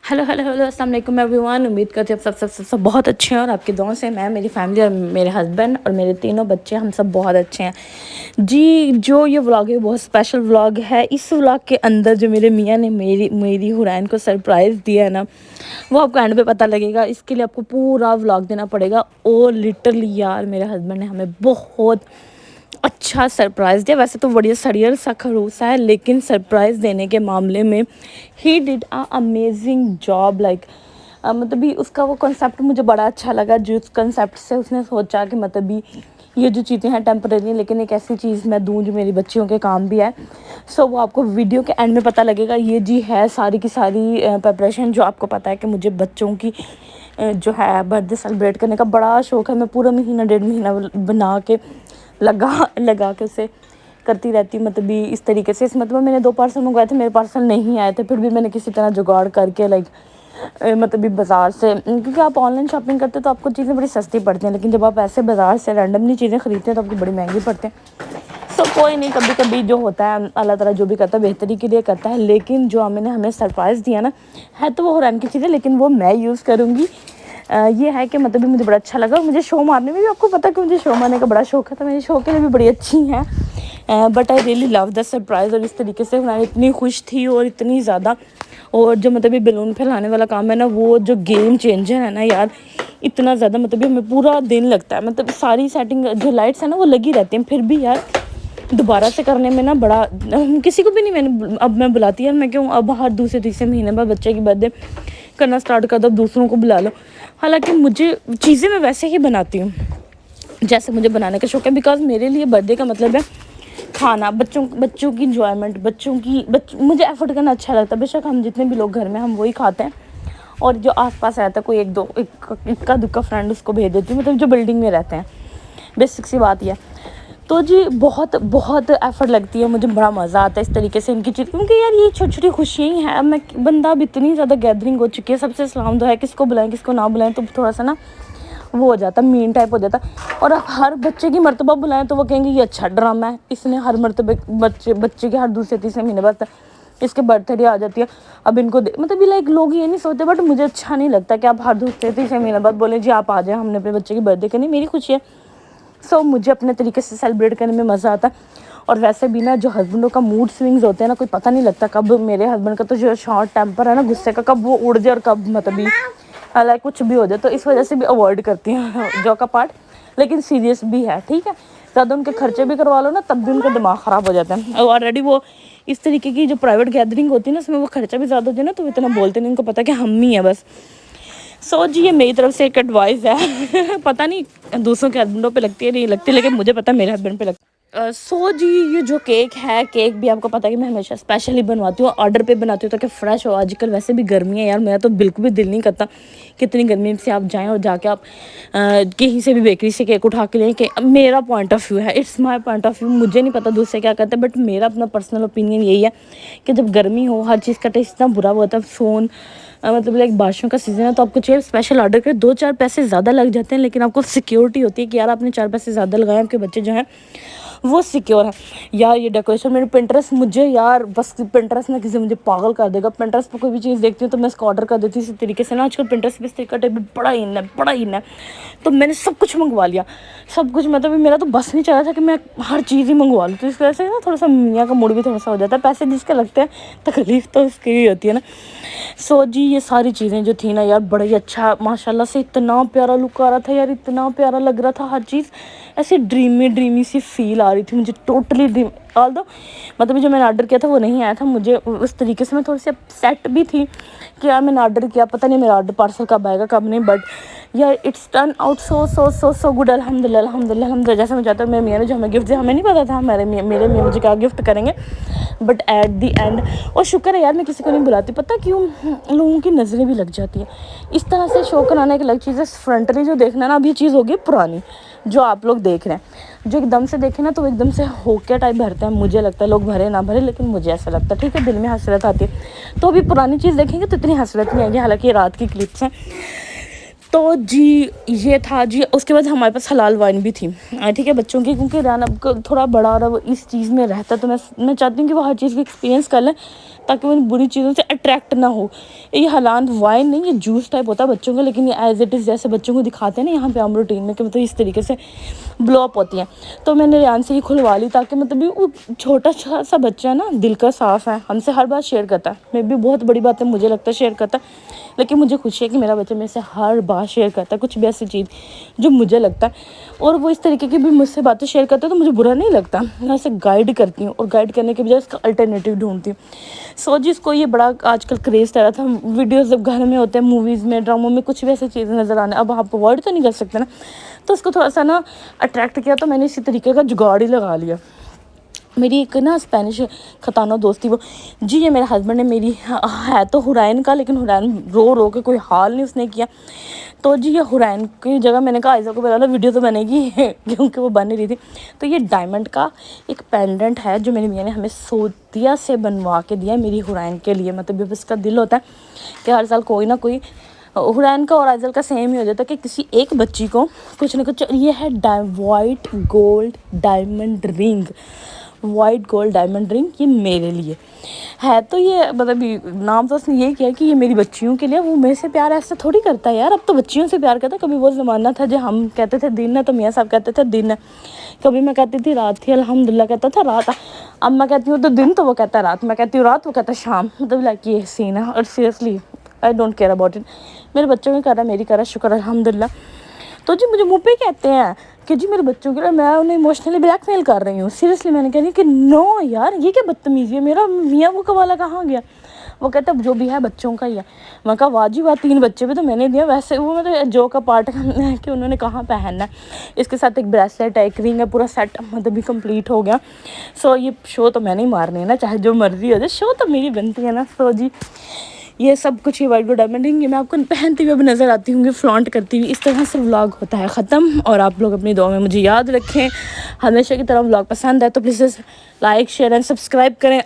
Hello hello hello अस्सलाम वालेकुम everyone. उम्मीद करती हूँ सब बहुत अच्छे हैं और आपकी दुआओं से मैं, मेरी फैमिली और मेरे हस्बैंड और मेरे तीनों बच्चे हम सब बहुत अच्छे हैं जी। जो ये व्लॉग है बहुत स्पेशल व्लॉग है। इस व्लॉग के अंदर जो मेरे मियाँ ने मेरी हुरैन को सरप्राइज़ दिया है ना, वो आपको एंड पे पता लगेगा। इसके लिए आपको पूरा व्लॉग देना पड़ेगा। और लिटरली यार मेरे हस्बैंड ने हमें बहुत अच्छा सरप्राइज़ दिया। वैसे तो बढ़िया सरियर सा खड़ूसा है, लेकिन सरप्राइज़ देने के मामले में he did a amazing job. Like मतलब भी उसका वो कॉन्सेप्ट मुझे बड़ा अच्छा लगा। जिस कॉन्सेप्ट से उसने सोचा कि मतलब भी ये जो चीज़ें हैं टेम्परेरी, लेकिन एक ऐसी चीज़ मैं दूँ जो मेरी बच्चियों के काम भी है। सो वो आपको वीडियो के एंड में पता लगेगा। ये जी है सारी की सारी प्रिपरेशन जो आपको पता है कि मुझे बच्चों की जो है बर्थडे सेलिब्रेट करने का बड़ा शौक़ है। मैं पूरा महीना 1.5 महीना बना के लगा के उसे करती रहती हूँ। मतलब भी इस तरीके से मतलब मैंने 2 पार्सल मंगवाए थे, मेरे पार्सल नहीं आए थे, फिर भी मैंने किसी तरह जुगाड़ करके लाइक मतलब भी बाज़ार से, क्योंकि आप ऑनलाइन शॉपिंग करते हैं तो आपको चीज़ें बड़ी सस्ती पड़ती हैं, लेकिन जब आप ऐसे बाज़ार से रैंडमली चीज़ें ख़रीदते हैं तो आपको बड़ी महंगी पड़ते हैं। सो कोई नहीं, कभी कभी जो होता है अल्लाह ताला जो भी करता है बेहतरी के लिए करता है। लेकिन जो मैंने हमें सरप्राइज़ दिया ना, है तो वो हुरैन की चीज़ है, लेकिन वो मैं यूज़ करूँगी। ये है कि मतलब भी मुझे बड़ा अच्छा लगा। मुझे शो मारने में भी, आपको पता है कि मुझे शो मारने का बड़ा शौक है, तो मेरी शो के लिए भी बड़ी अच्छी हैं। But I really love the surprise. और इस तरीके से हुरैन इतनी खुश थी और इतनी ज़्यादा। और जो मतलब ये बैलून फैलाने वाला काम है ना, वो जो गेम चेंजर है ना यार, इतना ज़्यादा मतलब हमें पूरा दिन लगता है। मतलब सारी सेटिंग जो लाइट्स है ना वो लगी रहती हैं, फिर भी यार दोबारा से करने में ना बड़ा, किसी को भी नहीं मैंने अब मैं बुलाती यार, मैं क्यों अब हर दूसरे तीसरे महीने बाद बच्चे की बर्थडे करना स्टार्ट कर दो, दूसरों को बुला लो। हालांकि मुझे चीज़ें मैं वैसे ही बनाती हूँ जैसे मुझे बनाने का शौक है, बिकॉज मेरे लिए बर्थडे का मतलब है खाना, बच्चों की इंजॉयमेंट, मुझे एफर्ट करना अच्छा लगता है। बेशक हम जितने भी लोग घर में हम वही खाते हैं, और जो आसपास रहता है कोई इक्का दुक्का फ्रेंड उसको भेज देती हूँ, मतलब जो बिल्डिंग में रहते हैं। बेसिक सी बात यह तो जी बहुत एफ़र्ट लगती है। मुझे बड़ा मज़ा आता है इस तरीके से इनकी चीज़, क्योंकि यार ये छोटी छोटी खुशियाँ ही हैं। अब मैं बंदा अब इतनी ज़्यादा गैदरिंग हो चुकी है, सबसे सलाम दुआ है, किसको बुलाएं किसको ना बुलाएं, तो थोड़ा सा ना वो हो जाता, मीन टाइप हो जाता। और हर बच्चे की मर्तबा बुलाएं तो वो कहेंगे ये अच्छा ड्रामा है, इसने हर मर्तबे बच्चे के हर दूसरे तीसरे महीने बाद इसके बर्थडे आ जाती है। अब इनको मतलब ये लाइक लोग ये नहीं सोचते, बट मुझे अच्छा नहीं लगता कि आप हर दूसरे तीसरे महीने बाद बोले जी आप आ जाए, हमने अपने बच्चे की बर्थडे करनी, मेरी खुशी है। सो मुझे अपने तरीके से सेलिब्रेट करने में मज़ा आता है। और वैसे भी ना जो हस्बैंडों का मूड स्विंग्स होते हैं ना, कोई पता नहीं लगता कब मेरे हस्बैंड का तो जो शॉर्ट टेम्पर है ना गुस्से का, कब वो उड़ जाए और कब मतलब ही लाइक कुछ भी हो जाए। तो इस वजह से भी अवॉइड करती हूँ जो का पार्ट, लेकिन सीरियस भी है, ठीक है। ज़्यादा उनके खर्चे भी करवा लो ना तब भी उनका दिमाग ख़राब हो जाता है। और ऑलरेडी वो इस तरीके की जो प्राइवेट गैदरिंग होती है ना, उसमें वो खर्चा भी ज़्यादा हो जाए ना, तो इतना बोलते नहीं, उनको पता कि हम ही हैं बस। सो जी ये मेरी तरफ से एक एडवाइस है। पता नहीं दूसरों के हस्बैंडों पे लगती है नहीं लगती, लेकिन मुझे पता है मेरे हस्बैंड पे लगती है। सो जी ये जो केक है, केक भी आपको पता है कि मैं हमेशा स्पेशली बनवाती हूँ, ऑर्डर पे बनाती हूँ ताकि फ़्रेश हो। आजकल वैसे भी गर्मी है यार, मेरा तो बिल्कुल भी दिल नहीं करता कितनी गर्मी से आप जाएं और जाके आप कहीं से भी बेकरी से केक उठा के लें। कि मेरा पॉइंट ऑफ व्यू है, it's my point of view, मुझे नहीं पता दूसरे क्या कहते हैं, बट मेरा अपना पर्सनल ओपिनियन यही है कि जब गर्मी हो हर चीज़ का टेस्ट इतना बुरा होता है। मतलब लाइक बारिशों का सीज़न है तो आपको चाहिए स्पेशल ऑर्डर करें, 2-4 पैसे ज़्यादा लग जाते हैं, लेकिन आपको सिक्योरिटी होती है कि यार आपने 4 पैसे ज़्यादा लगाए, आपके बच्चे जो हैं वो सिक्योर है। यार ये डेकोरेशन मेरे पिंटरेस्ट, मुझे यार बस पिंटरेस्ट ना किसी मुझे पागल कर देगा। पिंटरेस्ट पर कोई भी चीज़ देखती हूँ तो मैं इसको ऑर्डर कर देती हूँ। इसी तरीके से ना आजकल पिंटरेस्ट पे स्टिकर टेबल बड़ा इन है। तो मैंने सब कुछ मंगवा लिया, सब कुछ, मतलब मेरा तो बस नहीं चला था कि मैं हर चीज़ ही मंगवा लूँ। तो इस वजह से ना थोड़ा सा मियाँ का मूड भी थोड़ा सा हो जाता है। पैसे जिसके लगते हैं तकलीफ़ तो उसकी ही होती है ना। सो जी ये सारी चीज़ें जो थी ना यार, बड़ा ही अच्छा माशाल्लाह से इतना प्यारा लुक आ रहा था यार, इतना प्यारा लग रहा था हर चीज़। ऐसे ड्रीमी सी फील आ रही थी मुझे, टोटली ड्रीम। ऑल दो मतलब जो मैंने ऑर्डर किया था वो नहीं आया था, मुझे उस तरीके से मैं थोड़ी सी अपसेट भी थी कि यार मैंने ऑर्डर किया, पता नहीं मेरा ऑर्डर पार्सल कब आएगा कब नहीं। बट यार it's turn out so good, अल्हम्दुलिल्लाह। जैसे मैं चाहता हूँ मेरे मियाँ ने जो हमें गिफ्ट दिया, हमें नहीं पता था मेरे मियाँ मुझे क्या गिफ्ट करेंगे, बट एट दी एंड, और शुक्र है यार मैं किसी को नहीं बुलाती, पता क्यों, लोगों की नज़रें भी लग जाती है। इस तरह से शो कराना एक अलग चीज़ है, फ्रंटली जो देखना ना, अब ये चीज़ होगी पुरानी जो आप लोग देख रहे हैं। जो एकदम से देखे ना तो एकदम से होके टाइप भरते हैं, मुझे लगता है, लोग भरे ना भरे लेकिन मुझे ऐसा लगता है, ठीक है, दिल में हसरत आती है। तो अभी पुरानी चीज़ देखेंगे तो इतनी हसरत नहीं आएगी, हालांकि रात की क्लिप्स हैं। तो जी ये था जी। उसके बाद हमारे पास हलाल वाइन भी थी, ठीक है, बच्चों की, क्योंकि राना थोड़ा बड़ा और वो इस चीज़ में रहता है, तो मैं चाहती हूँ कि वो हर चीज़ की एक्सपीरियंस कर लें। ताकि वो इन बुरी चीज़ों से अट्रैक्ट ना हो। ये हालांत वाइन नहीं, ये जूस टाइप होता है बच्चों का, लेकिन ये एज इट इज़ जैसे बच्चों को दिखाते हैं ना यहाँ पे हम रूटीन में कि मतलब इस तरीके से ब्लो अप होती हैं। तो मैंने रेहान से ये खुलवा ली ताकि मतलब भी वो छोटा सा बच्चा ना दिल का साफ़ है, हमसे हर बात शेयर करता है। मैं भी बहुत बड़ी बात है मुझे लगता है शेयर करता है, लेकिन मुझे खुशी है कि मेरा बच्चा मेरे से हर बात शेयर करता है, कुछ भी ऐसी चीज़ जो मुझे लगता है, और वो इस तरीके की भी मुझसे बातें शेयर करता है तो मुझे बुरा नहीं लगता। मैं उसे गाइड करती हूँ और गाइड करने के बजाय उसका अल्टरनेटिव ढूंढती हूँ। सो जिसको ये बड़ा आजकल क्रेज़ चला था, वीडियोज़ जब घर में होते हैं, मूवीज़ में, ड्रामों में कुछ भी ऐसी चीज़ें नज़र आने, अब आप अवॉइड तो नहीं कर सकते ना, तो उसको थोड़ा सा ना अट्रैक्ट किया, तो मैंने इसी तरीके का जुगाड़ ही लगा लिया। मेरी एक ना स्पेनिश खताना दोस्त थी वो, जी ये मेरे हस्बैंड ने मेरी है तो हुरैन का, लेकिन हुरैन रो रो के कोई हाल नहीं उसने किया, तो जी ये हुरैन की जगह मैंने कहा आयज़ा को बता लो वीडियो तो बनेगी क्योंकि वो बन रही थी। तो ये डायमंड का एक पेंडेंट है जो मेरी मियाँ ने हमें सोतिया से बनवा के दिया मेरी हुरैन के लिए। मतलब जब इसका दिल होता है कि हर साल कोई ना कोई, हुरैन का और आइज़ल का सेम ही हो जाता है कि किसी एक बच्ची को कुछ ना कुछ। ये है white gold diamond ring, white gold diamond ring, ये मेरे लिए है। तो ये मतलब नाम तो उसने ये किया कि ये मेरी बच्चियों के लिए। वो मेरे से प्यार ऐसा थोड़ी करता है यार, अब तो बच्चियों से प्यार करता है। कभी वो ज़माना था जब हम कहते थे दिन है तो मियाँ साहब कहते थे दिन है, कभी मैं कहती थी रात थी, अल्हम्दुलिल्लाह कहता था रात। अब मैं कहती हूँ तो दिन, तो वो कहता है रात, मैं कहती हूँ रात, वो कहता है शाम। मतलब लाइक ये सीन है, और seriously I don't care about it. मेरे बच्चों ने करा, मेरी करा, शुक्र अल्हम्दुलिल्लाह। तो जी मुझे मुँह पे कहते हैं कि जी मेरे बच्चों के लिए मैं उन्हें इमोशनली ब्लैकमेल कर रही हूँ। सीरियसली मैंने कह रही कि नो यार, ये क्या बदतमीज़ी है, मेरा मियाँ वो कवाला कहाँ गया। वो कहता जो भी है बच्चों का ही है। मैं कहा वाह जी वाह, 3 बच्चे भी तो मैंने दिया। वैसे वो मतलब जो का पार्ट है कि उन्होंने कहाँ पहनना है। इसके साथ एक ब्रेसलेट है, एक रिंग है, पूरा सेट मतलब भी कंप्लीट हो गया। सो ये शो तो मैंने ही मारनी है ना, चाहे जो मर्जी हो जाए, शो तो मेरी बनती है ना। सो जी ये सब कुछ ही वाइट गोल्ड डायमंड रिंग ये मैं आपको पहनती हुई अब नज़र आती हूँ, फ्लॉन्ट करती हुई। इस तरह से व्लॉग होता है ख़त्म। और आप लोग अपनी दुआ में मुझे याद रखें। हमेशा की तरह व्लॉग पसंद है तो please like share and subscribe करें।